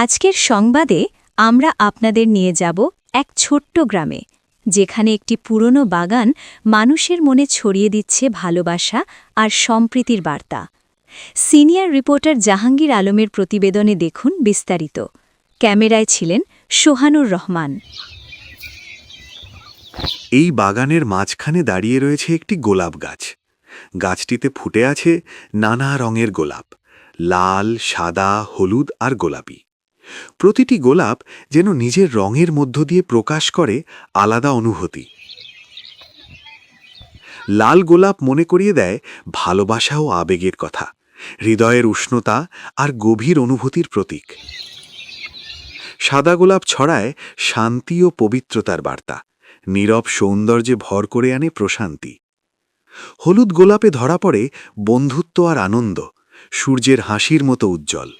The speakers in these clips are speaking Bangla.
আজকের সংবাদে আমরা আপনাদের নিয়ে যাব এক ছোট্ট গ্রামে, যেখানে একটি পুরনো বাগান মানুষের মনে ছড়িয়ে দিচ্ছে ভালোবাসা আর সম্প্রীতির বার্তা। সিনিয়র রিপোর্টার জাহাঙ্গীর আলমের প্রতিবেদনে দেখুন বিস্তারিত। ক্যামেরায় ছিলেন সোহানুর রহমান। এই বাগানের মাঝখানে দাঁড়িয়ে রয়েছে একটি গোলাপ গাছ। গাছটিতে ফুটে আছে নানা রঙের গোলাপ, লাল, সাদা, হলুদ আর গোলাপি। প্রতিটি গোলাপ যেন নিজের রঙের মধ্য দিয়ে প্রকাশ করে আলাদা অনুভূতি। লাল গোলাপ মনে করিয়ে দেয় ভালোবাসা ও আবেগের কথা, হৃদয়ের উষ্ণতা আর গভীর অনুভূতির প্রতীক। সাদা গোলাপ ছড়ায় শান্তি ও পবিত্রতার বার্তা, নীরব সৌন্দর্যে ভর করে আনে প্রশান্তি। হলুদ গোলাপে ধরা পড়ে বন্ধুত্ব আর আনন্দ, সূর্যের হাসির মতো উজ্জ্বল।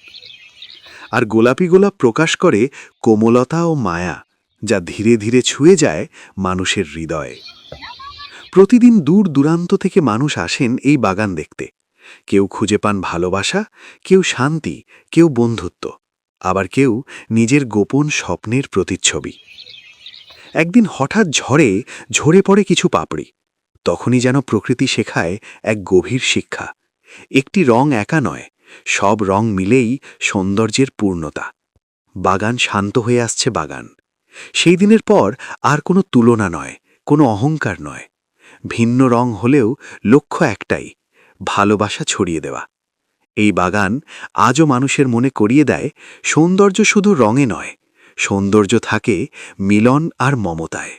আর গোলাপি গোলাপ প্রকাশ করে কোমলতা ও মায়া, যা ধীরে ধীরে ছুঁয়ে যায় মানুষের হৃদয়ে। প্রতিদিন দূর দূরান্ত থেকে মানুষ আসেন এই বাগান দেখতে। কেউ খুঁজে পান ভালোবাসা, কেউ শান্তি, কেউ বন্ধুত্ব, আবার কেউ নিজের গোপন স্বপ্নের প্রতিচ্ছবি। একদিন হঠাৎ ঝরে পড়ে কিছু পাপড়ি। তখনই যেন প্রকৃতি শেখায় এক গভীর শিক্ষা। একটি রং একা নয়, সব রং মিলেই সৌন্দর্যের পূর্ণতা। বাগান শান্ত হয়ে আসছে বাগান। সেই দিনের পর আর কোনো তুলনা নয়, কোনো অহংকার নয়। ভিন্ন রং হলেও লক্ষ্য একটাই, ভালোবাসা ছড়িয়ে দেওয়া। এই বাগান আজও মানুষের মনে করিয়ে দেয়, সৌন্দর্য শুধু রঙে নয়, সৌন্দর্য থাকে মিলন আর মমতায়।